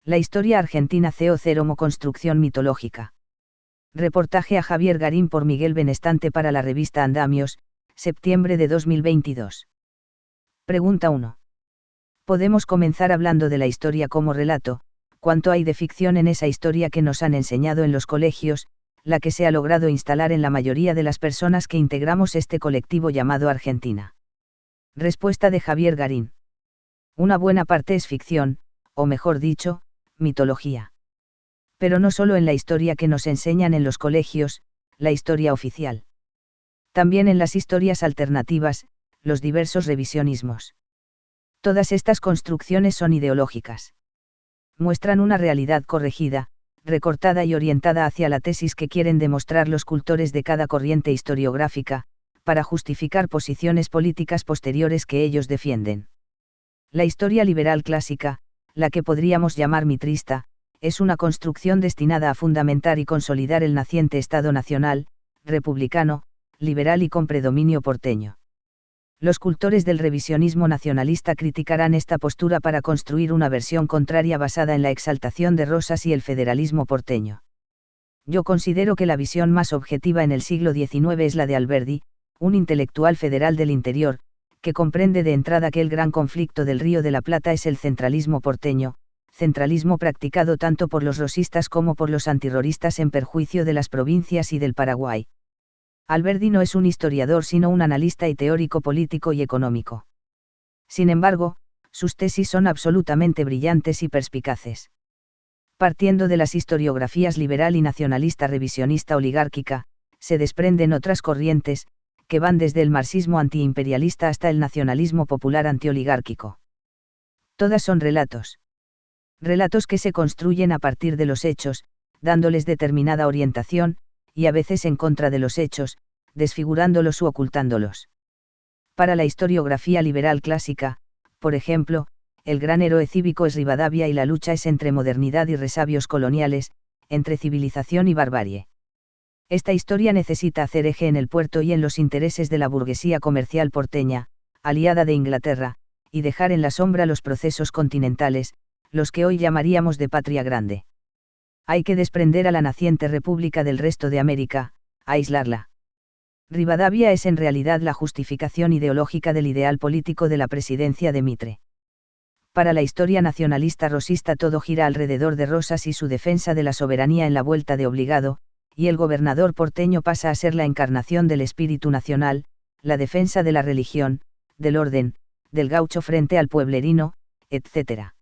La historia argentina CO0 construcción mitológica. Reportaje a Javier Garín por Miguel Benestante para la revista Andamios, septiembre de 2022. Pregunta 1. Podemos comenzar hablando de la historia como relato. ¿Cuánto hay de ficción en esa historia que nos han enseñado en los colegios, la que se ha logrado instalar en la mayoría de las personas que integramos este colectivo llamado Argentina? Respuesta de Javier Garín. Una buena parte es ficción, o mejor dicho, mitología. Pero no solo en la historia que nos enseñan en los colegios, la historia oficial. También en las historias alternativas, los diversos revisionismos. Todas estas construcciones son ideológicas. Muestran una realidad corregida, recortada y orientada hacia la tesis que quieren demostrar los cultores de cada corriente historiográfica, para justificar posiciones políticas posteriores que ellos defienden. La historia liberal clásica, la que podríamos llamar mitrista, es una construcción destinada a fundamentar y consolidar el naciente Estado nacional, republicano, liberal y con predominio porteño. Los cultores del revisionismo nacionalista criticarán esta postura para construir una versión contraria basada en la exaltación de Rosas y el federalismo porteño. Yo considero que la visión más objetiva en el siglo XIX es la de Alberdi, un intelectual federal del interior, que comprende de entrada que el gran conflicto del Río de la Plata es el centralismo porteño, centralismo practicado tanto por los rosistas como por los antirroristas en perjuicio de las provincias y del Paraguay. Alberdi no es un historiador sino un analista y teórico político y económico. Sin embargo, sus tesis son absolutamente brillantes y perspicaces. Partiendo de las historiografías liberal y nacionalista revisionista oligárquica, se desprenden otras corrientes, que van desde el marxismo antiimperialista hasta el nacionalismo popular antioligárquico. Todas son relatos. Relatos que se construyen a partir de los hechos, dándoles determinada orientación, y a veces en contra de los hechos, desfigurándolos u ocultándolos. Para la historiografía liberal clásica, por ejemplo, el gran héroe cívico es Rivadavia y la lucha es entre modernidad y resabios coloniales, entre civilización y barbarie. Esta historia necesita hacer eje en el puerto y en los intereses de la burguesía comercial porteña, aliada de Inglaterra, y dejar en la sombra los procesos continentales, los que hoy llamaríamos de patria grande. Hay que desprender a la naciente república del resto de América, aislarla. Rivadavia es en realidad la justificación ideológica del ideal político de la presidencia de Mitre. Para la historia nacionalista rosista todo gira alrededor de Rosas y su defensa de la soberanía en la vuelta de obligado, y el gobernador porteño pasa a ser la encarnación del espíritu nacional, la defensa de la religión, del orden, del gaucho frente al pueblerino, etc.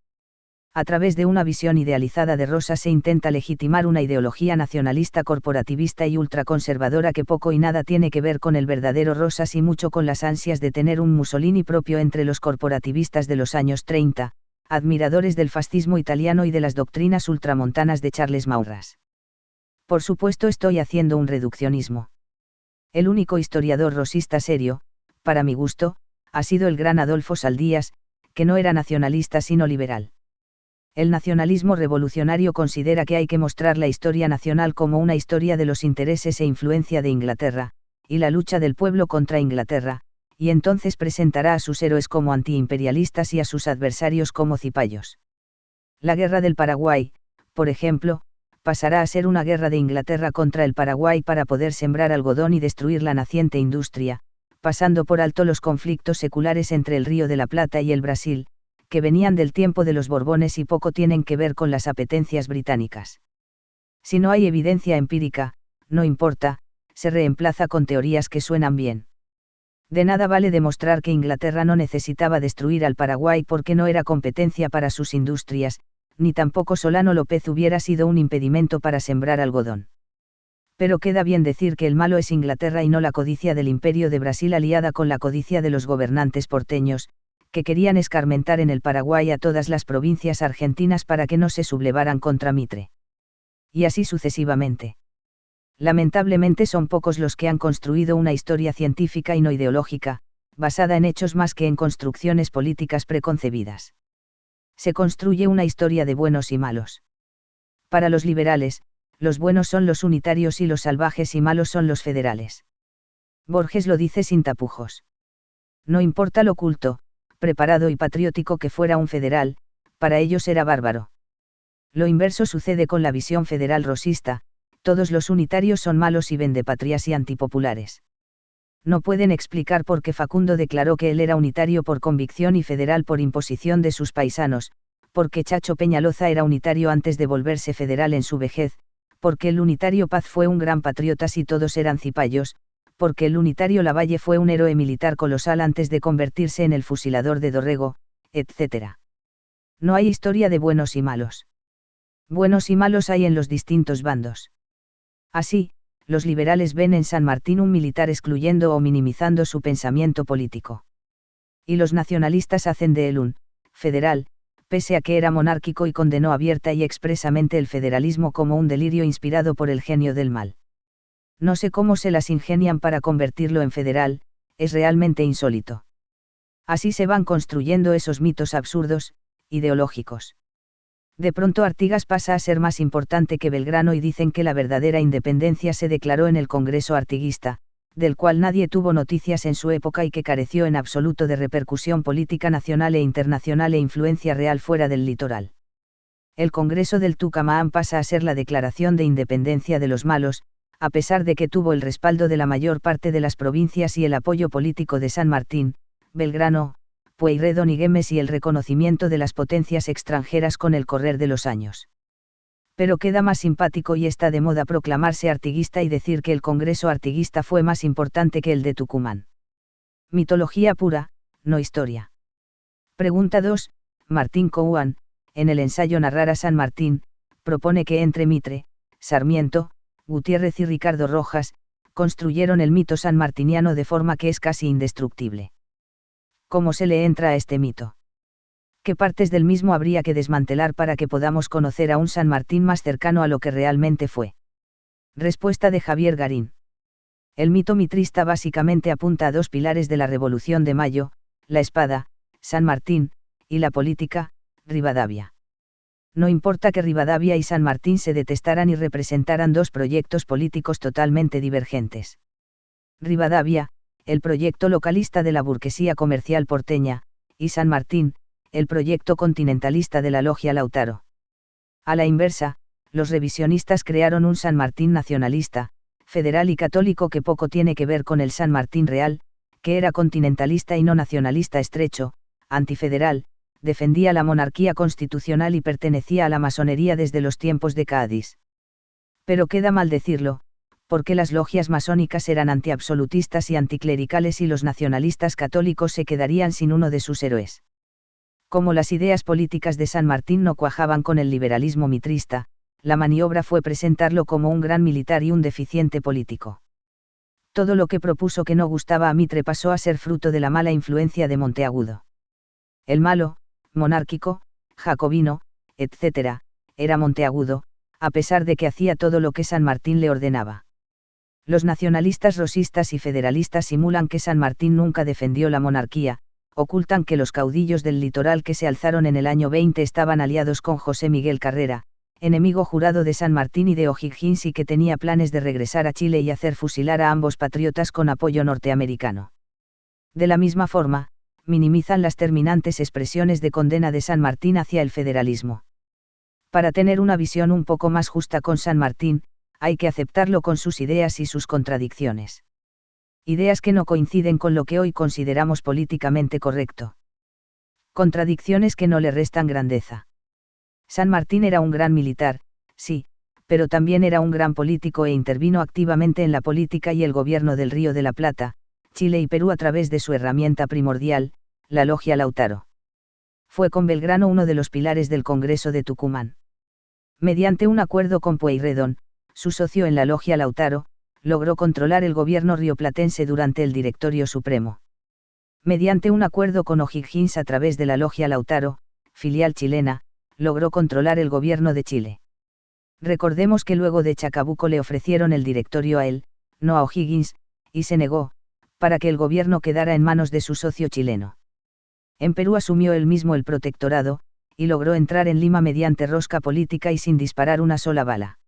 A través de una visión idealizada de Rosas se intenta legitimar una ideología nacionalista corporativista y ultraconservadora que poco y nada tiene que ver con el verdadero Rosas y mucho con las ansias de tener un Mussolini propio entre los corporativistas de los años 30, admiradores del fascismo italiano y de las doctrinas ultramontanas de Charles Maurras. Por supuesto estoy haciendo un reduccionismo. El único historiador rosista serio, para mi gusto, ha sido el gran Adolfo Saldías, que no era nacionalista sino liberal. El nacionalismo revolucionario considera que hay que mostrar la historia nacional como una historia de los intereses e influencia de Inglaterra, y la lucha del pueblo contra Inglaterra, y entonces presentará a sus héroes como antiimperialistas y a sus adversarios como cipayos. La guerra del Paraguay, por ejemplo, pasará a ser una guerra de Inglaterra contra el Paraguay para poder sembrar algodón y destruir la naciente industria, pasando por alto los conflictos seculares entre el Río de la Plata y el Brasil, que venían del tiempo de los Borbones y poco tienen que ver con las apetencias británicas. Si no hay evidencia empírica, no importa, se reemplaza con teorías que suenan bien. De nada vale demostrar que Inglaterra no necesitaba destruir al Paraguay porque no era competencia para sus industrias, ni tampoco Solano López hubiera sido un impedimento para sembrar algodón. Pero queda bien decir que el malo es Inglaterra y no la codicia del Imperio de Brasil aliada con la codicia de los gobernantes porteños, que querían escarmentar en el Paraguay a todas las provincias argentinas para que no se sublevaran contra Mitre. Y así sucesivamente. Lamentablemente son pocos los que han construido una historia científica y no ideológica, basada en hechos más que en construcciones políticas preconcebidas. Se construye una historia de buenos y malos. Para los liberales, los buenos son los unitarios y los salvajes y malos son los federales. Borges lo dice sin tapujos. No importa lo culto, preparado y patriótico que fuera un federal, para ellos era bárbaro. Lo inverso sucede con la visión federal rosista: todos los unitarios son malos y vendepatrias y antipopulares. No pueden explicar por qué Facundo declaró que él era unitario por convicción y federal por imposición de sus paisanos, porque Chacho Peñaloza era unitario antes de volverse federal en su vejez, porque el unitario Paz fue un gran patriota si todos eran cipayos, porque el unitario Lavalle fue un héroe militar colosal antes de convertirse en el fusilador de Dorrego, etc. No hay historia de buenos y malos. Buenos y malos hay en los distintos bandos. Así, los liberales ven en San Martín un militar excluyendo o minimizando su pensamiento político. Y los nacionalistas hacen de él un federal, pese a que era monárquico y condenó abierta y expresamente el federalismo como un delirio inspirado por el genio del mal. No sé cómo se las ingenian para convertirlo en federal, es realmente insólito. Así se van construyendo esos mitos absurdos, ideológicos. De pronto Artigas pasa a ser más importante que Belgrano y dicen que la verdadera independencia se declaró en el Congreso Artiguista, del cual nadie tuvo noticias en su época y que careció en absoluto de repercusión política nacional e internacional e influencia real fuera del litoral. El Congreso del Tucumán pasa a ser la declaración de independencia de los malos, a pesar de que tuvo el respaldo de la mayor parte de las provincias y el apoyo político de San Martín, Belgrano, Pueyrredón y Güemes y el reconocimiento de las potencias extranjeras con el correr de los años. Pero queda más simpático y está de moda proclamarse artiguista y decir que el Congreso Artiguista fue más importante que el de Tucumán. Mitología pura, no historia. Pregunta 2. Martín Couan, en el ensayo Narrar a San Martín, propone que entre Mitre, Sarmiento, Gutiérrez y Ricardo Rojas, construyeron el mito sanmartiniano de forma que es casi indestructible. ¿Cómo se le entra a este mito? ¿Qué partes del mismo habría que desmantelar para que podamos conocer a un San Martín más cercano a lo que realmente fue? Respuesta de Javier Garín. El mito mitrista básicamente apunta a dos pilares de la Revolución de Mayo: la espada, San Martín, y la política, Rivadavia. No importa que Rivadavia y San Martín se detestaran y representaran dos proyectos políticos totalmente divergentes. Rivadavia, el proyecto localista de la burguesía comercial porteña, y San Martín, el proyecto continentalista de la logia Lautaro. A la inversa, los revisionistas crearon un San Martín nacionalista, federal y católico que poco tiene que ver con el San Martín real, que era continentalista y no nacionalista estrecho, antifederal, defendía la monarquía constitucional y pertenecía a la masonería desde los tiempos de Cádiz. Pero queda mal decirlo, porque las logias masónicas eran antiabsolutistas y anticlericales y los nacionalistas católicos se quedarían sin uno de sus héroes. Como las ideas políticas de San Martín no cuajaban con el liberalismo mitrista, la maniobra fue presentarlo como un gran militar y un deficiente político. Todo lo que propuso que no gustaba a Mitre pasó a ser fruto de la mala influencia de Monteagudo. El malo, monárquico, jacobino, etc., era Monteagudo, a pesar de que hacía todo lo que San Martín le ordenaba. Los nacionalistas rosistas y federalistas simulan que San Martín nunca defendió la monarquía, ocultan que los caudillos del litoral que se alzaron en el año 20 estaban aliados con José Miguel Carrera, enemigo jurado de San Martín y de O'Higgins, y que tenía planes de regresar a Chile y hacer fusilar a ambos patriotas con apoyo norteamericano. De la misma forma, minimizan las terminantes expresiones de condena de San Martín hacia el federalismo. Para tener una visión un poco más justa con San Martín, hay que aceptarlo con sus ideas y sus contradicciones. Ideas que no coinciden con lo que hoy consideramos políticamente correcto. Contradicciones que no le restan grandeza. San Martín era un gran militar, sí, pero también era un gran político e intervino activamente en la política y el gobierno del Río de la Plata, Chile y Perú a través de su herramienta primordial, la logia Lautaro. Fue con Belgrano uno de los pilares del Congreso de Tucumán. Mediante un acuerdo con Pueyrredón, su socio en la logia Lautaro, logró controlar el gobierno rioplatense durante el Directorio Supremo. Mediante un acuerdo con O'Higgins a través de la logia Lautaro, filial chilena, logró controlar el gobierno de Chile. Recordemos que luego de Chacabuco le ofrecieron el directorio a él, no a O'Higgins, y se negó, para que el gobierno quedara en manos de su socio chileno. En Perú asumió él mismo el protectorado, y logró entrar en Lima mediante rosca política y sin disparar una sola bala.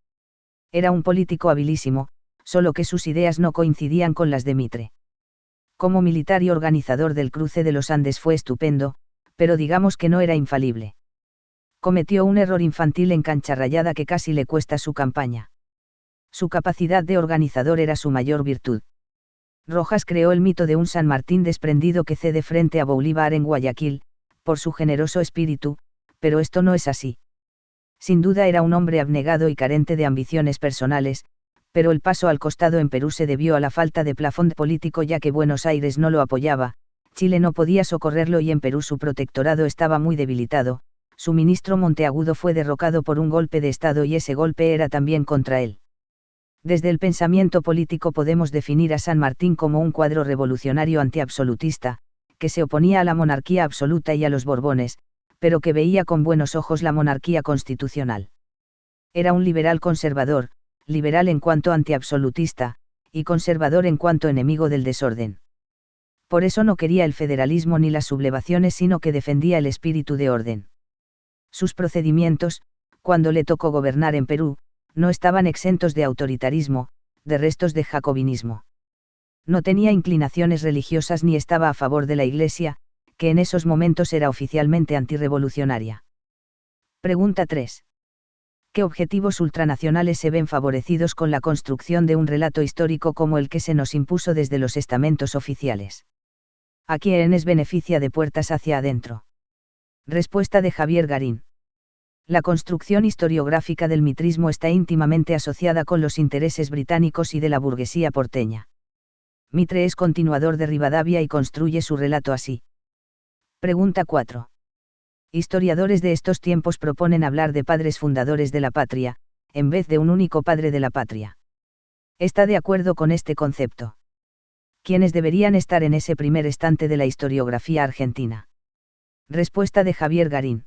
Era un político habilísimo, solo que sus ideas no coincidían con las de Mitre. Como militar y organizador del cruce de los Andes fue estupendo, pero digamos que no era infalible. Cometió un error infantil en Cancha Rayada que casi le cuesta su campaña. Su capacidad de organizador era su mayor virtud. Rojas creó el mito de un San Martín desprendido que cede frente a Bolívar en Guayaquil, por su generoso espíritu, pero esto no es así. Sin duda era un hombre abnegado y carente de ambiciones personales, pero el paso al costado en Perú se debió a la falta de plafond político, ya que Buenos Aires no lo apoyaba, Chile no podía socorrerlo y en Perú su protectorado estaba muy debilitado. Su ministro Monteagudo fue derrocado por un golpe de Estado y ese golpe era también contra él. Desde el pensamiento político podemos definir a San Martín como un cuadro revolucionario antiabsolutista, que se oponía a la monarquía absoluta y a los Borbones, pero que veía con buenos ojos la monarquía constitucional. Era un liberal conservador, liberal en cuanto antiabsolutista, y conservador en cuanto enemigo del desorden. Por eso no quería el federalismo ni las sublevaciones, sino que defendía el espíritu de orden. Sus procedimientos, cuando le tocó gobernar en Perú, no estaban exentos de autoritarismo, de restos de jacobinismo. No tenía inclinaciones religiosas ni estaba a favor de la Iglesia, que en esos momentos era oficialmente antirrevolucionaria. Pregunta 3. ¿Qué objetivos ultranacionales se ven favorecidos con la construcción de un relato histórico como el que se nos impuso desde los estamentos oficiales? ¿A quiénes beneficia de puertas hacia adentro? Respuesta de Javier Garín. La construcción historiográfica del mitrismo está íntimamente asociada con los intereses británicos y de la burguesía porteña. Mitre es continuador de Rivadavia y construye su relato así. Pregunta 4. Historiadores de estos tiempos proponen hablar de padres fundadores de la patria, en vez de un único padre de la patria. ¿Está de acuerdo con este concepto? ¿Quiénes deberían estar en ese primer estante de la historiografía argentina? Respuesta de Javier Garín.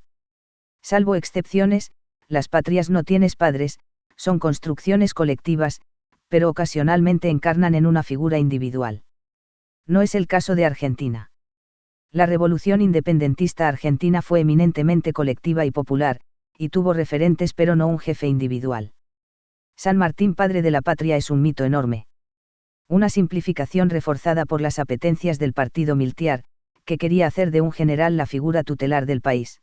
Salvo excepciones, las patrias no tienen padres, son construcciones colectivas, pero ocasionalmente encarnan en una figura individual. No es el caso de Argentina. La revolución independentista argentina fue eminentemente colectiva y popular, y tuvo referentes pero no un jefe individual. San Martín, padre de la patria, es un mito enorme. Una simplificación reforzada por las apetencias del partido militar, que quería hacer de un general la figura tutelar del país.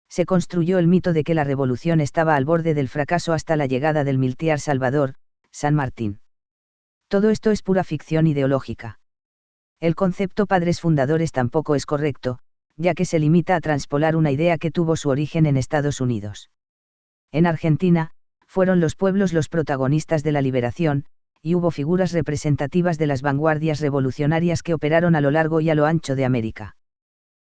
Se construyó el mito de que la revolución estaba al borde del fracaso hasta la llegada del militar salvador, San Martín. Todo esto es pura ficción ideológica. El concepto padres fundadores tampoco es correcto, ya que se limita a transpolar una idea que tuvo su origen en Estados Unidos. En Argentina, fueron los pueblos los protagonistas de la liberación, y hubo figuras representativas de las vanguardias revolucionarias que operaron a lo largo y a lo ancho de América.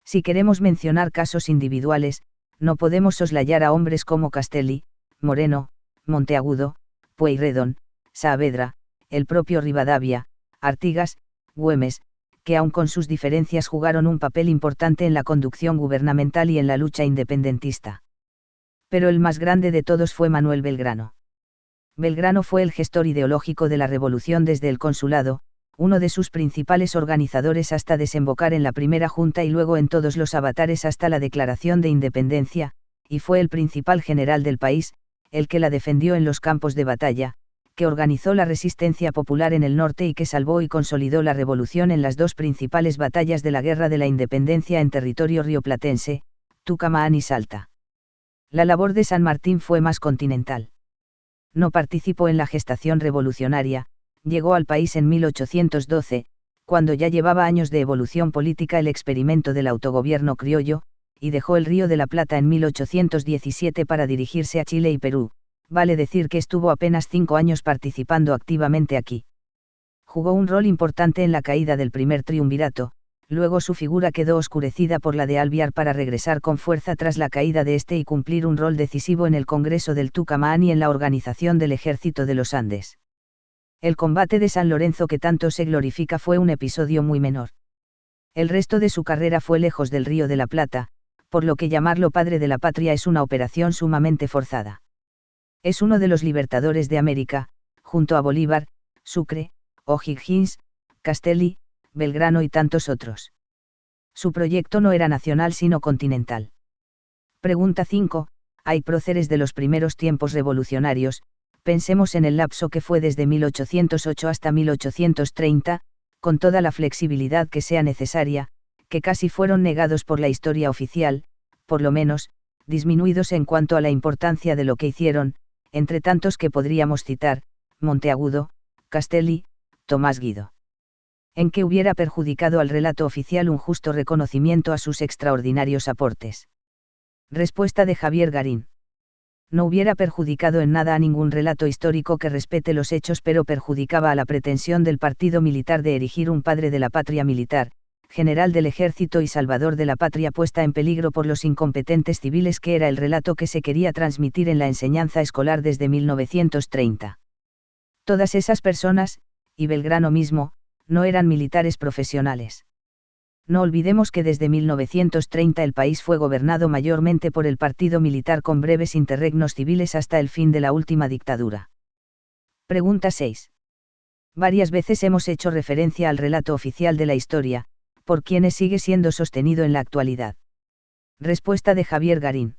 Si queremos mencionar casos individuales, no podemos soslayar a hombres como Castelli, Moreno, Monteagudo, Pueyrredón, Saavedra, el propio Rivadavia, Artigas, Güemes, que aun con sus diferencias jugaron un papel importante en la conducción gubernamental y en la lucha independentista. Pero el más grande de todos fue Manuel Belgrano. Belgrano fue el gestor ideológico de la revolución desde el consulado, uno de sus principales organizadores hasta desembocar en la primera junta y luego en todos los avatares hasta la declaración de independencia, y fue el principal general del país, el que la defendió en los campos de batalla, que organizó la resistencia popular en el norte y que salvó y consolidó la revolución en las dos principales batallas de la Guerra de la Independencia en territorio rioplatense, Tucumán y Salta. La labor de San Martín fue más continental. No participó en la gestación revolucionaria, llegó al país en 1812, cuando ya llevaba años de evolución política el experimento del autogobierno criollo, y dejó el Río de la Plata en 1817 para dirigirse a Chile y Perú. Vale decir que estuvo apenas 5 años participando activamente aquí. Jugó un rol importante en la caída del primer triunvirato, luego su figura quedó oscurecida por la de Alvear para regresar con fuerza tras la caída de este y cumplir un rol decisivo en el Congreso del Tucumán y en la organización del Ejército de los Andes. El combate de San Lorenzo que tanto se glorifica fue un episodio muy menor. El resto de su carrera fue lejos del Río de la Plata, por lo que llamarlo padre de la patria es una operación sumamente forzada. Es uno de los libertadores de América, junto a Bolívar, Sucre, O'Higgins, Castelli, Belgrano y tantos otros. Su proyecto no era nacional sino continental. Pregunta 5. Hay próceres de los primeros tiempos revolucionarios. Pensemos en el lapso que fue desde 1808 hasta 1830, con toda la flexibilidad que sea necesaria, que casi fueron negados por la historia oficial, por lo menos, disminuidos en cuanto a la importancia de lo que hicieron, entre tantos que podríamos citar, Monteagudo, Castelli, Tomás Guido. En que hubiera perjudicado al relato oficial un justo reconocimiento a sus extraordinarios aportes. Respuesta de Javier Garín. No hubiera perjudicado en nada a ningún relato histórico que respete los hechos, pero perjudicaba a la pretensión del partido militar de erigir un padre de la patria militar, general del ejército y salvador de la patria puesta en peligro por los incompetentes civiles, que era el relato que se quería transmitir en la enseñanza escolar desde 1930. Todas esas personas, y Belgrano mismo, no eran militares profesionales. No olvidemos que desde 1930 el país fue gobernado mayormente por el partido militar con breves interregnos civiles hasta el fin de la última dictadura. Pregunta 6. Varias veces hemos hecho referencia al relato oficial de la historia, por quienes sigue siendo sostenido en la actualidad. Respuesta de Javier Garín.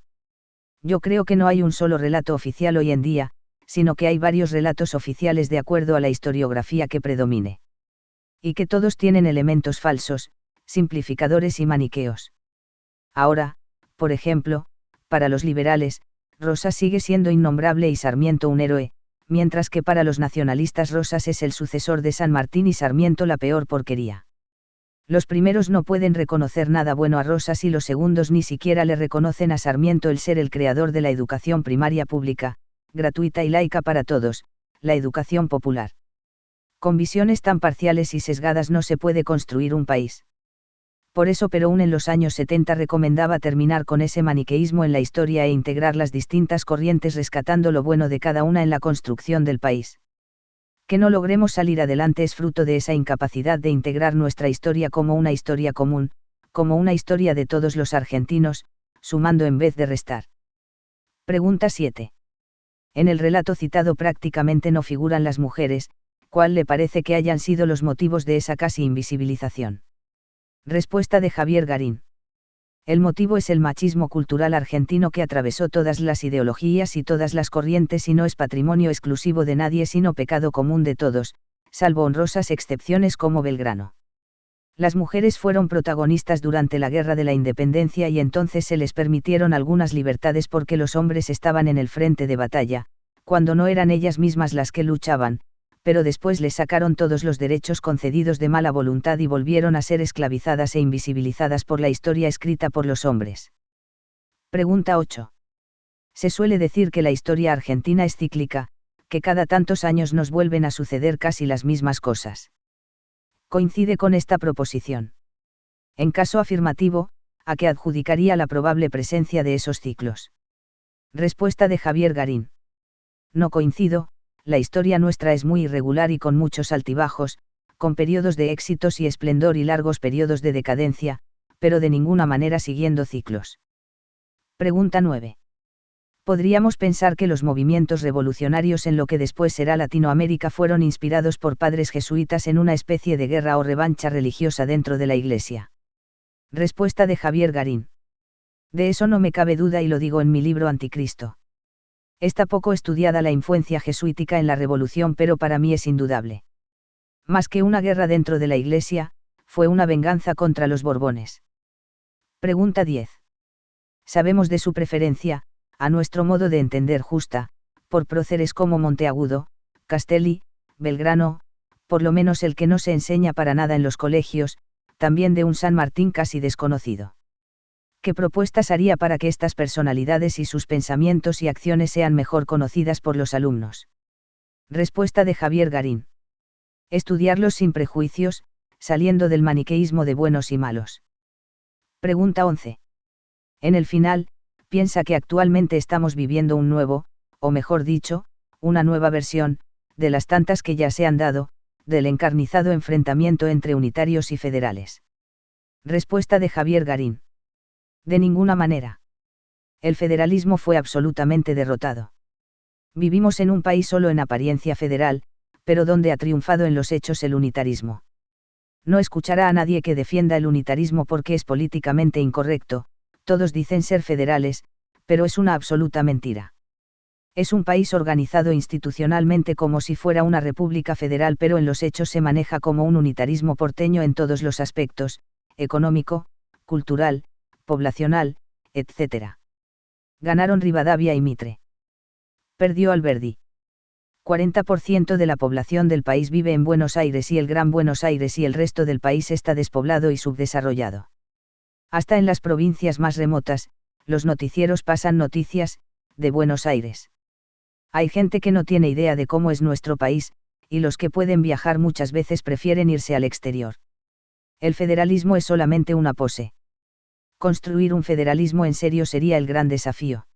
Yo creo que no hay un solo relato oficial hoy en día, sino que hay varios relatos oficiales de acuerdo a la historiografía que predomine. Y que todos tienen elementos falsos, simplificadores y maniqueos. Ahora, por ejemplo, para los liberales, Rosas sigue siendo innombrable y Sarmiento un héroe, mientras que para los nacionalistas Rosas es el sucesor de San Martín y Sarmiento la peor porquería. Los primeros no pueden reconocer nada bueno a Rosas y los segundos ni siquiera le reconocen a Sarmiento el ser el creador de la educación primaria pública, gratuita y laica para todos, la educación popular. Con visiones tan parciales y sesgadas no se puede construir un país. Por eso Perón en los años 70 recomendaba terminar con ese maniqueísmo en la historia e integrar las distintas corrientes rescatando lo bueno de cada una en la construcción del país. Que no logremos salir adelante es fruto de esa incapacidad de integrar nuestra historia como una historia común, como una historia de todos los argentinos, sumando en vez de restar. Pregunta 7. En el relato citado prácticamente no figuran las mujeres, ¿cuál le parece que hayan sido los motivos de esa casi invisibilización? Respuesta de Javier Garín. El motivo es el machismo cultural argentino que atravesó todas las ideologías y todas las corrientes y no es patrimonio exclusivo de nadie sino pecado común de todos, salvo honrosas excepciones como Belgrano. Las mujeres fueron protagonistas durante la Guerra de la Independencia y entonces se les permitieron algunas libertades porque los hombres estaban en el frente de batalla, cuando no eran ellas mismas las que luchaban, pero después les sacaron todos los derechos concedidos de mala voluntad y volvieron a ser esclavizadas e invisibilizadas por la historia escrita por los hombres. Pregunta 8. Se suele decir que la historia argentina es cíclica, que cada tantos años nos vuelven a suceder casi las mismas cosas. ¿Coincide con esta proposición? En caso afirmativo, ¿a qué adjudicaría la probable presencia de esos ciclos? Respuesta de Javier Garín. No coincido. La historia nuestra es muy irregular y con muchos altibajos, con periodos de éxitos y esplendor y largos periodos de decadencia, pero de ninguna manera siguiendo ciclos. Pregunta 9. Podríamos pensar que los movimientos revolucionarios en lo que después será Latinoamérica fueron inspirados por padres jesuitas en una especie de guerra o revancha religiosa dentro de la Iglesia. Respuesta de Javier Garín. De eso no me cabe duda y lo digo en mi libro Anticristo. Está poco estudiada la influencia jesuítica en la revolución, pero para mí es indudable. Más que una guerra dentro de la Iglesia, fue una venganza contra los Borbones. Pregunta 10. Sabemos de su preferencia, a nuestro modo de entender justa, por próceres como Monteagudo, Castelli, Belgrano, por lo menos el que no se enseña para nada en los colegios, también de un San Martín casi desconocido. ¿Qué propuestas haría para que estas personalidades y sus pensamientos y acciones sean mejor conocidas por los alumnos? Respuesta de Javier Garín. Estudiarlos sin prejuicios, saliendo del maniqueísmo de buenos y malos. Pregunta 11. En el final, piensa que actualmente estamos viviendo un nuevo, o mejor dicho, una nueva versión, de las tantas que ya se han dado, del encarnizado enfrentamiento entre unitarios y federales. Respuesta de Javier Garín. De ninguna manera. El federalismo fue absolutamente derrotado. Vivimos en un país solo en apariencia federal, pero donde ha triunfado en los hechos el unitarismo. No escuchará a nadie que defienda el unitarismo porque es políticamente incorrecto, todos dicen ser federales, pero es una absoluta mentira. Es un país organizado institucionalmente como si fuera una república federal, pero en los hechos se maneja como un unitarismo porteño en todos los aspectos, económico, cultural, poblacional, etc. Ganaron Rivadavia y Mitre. Perdió Alberdi. 40% de la población del país vive en Buenos Aires y el Gran Buenos Aires y el resto del país está despoblado y subdesarrollado. Hasta en las provincias más remotas, los noticieros pasan noticias, de Buenos Aires. Hay gente que no tiene idea de cómo es nuestro país, y los que pueden viajar muchas veces prefieren irse al exterior. El federalismo es solamente una pose. Construir un federalismo en serio sería el gran desafío.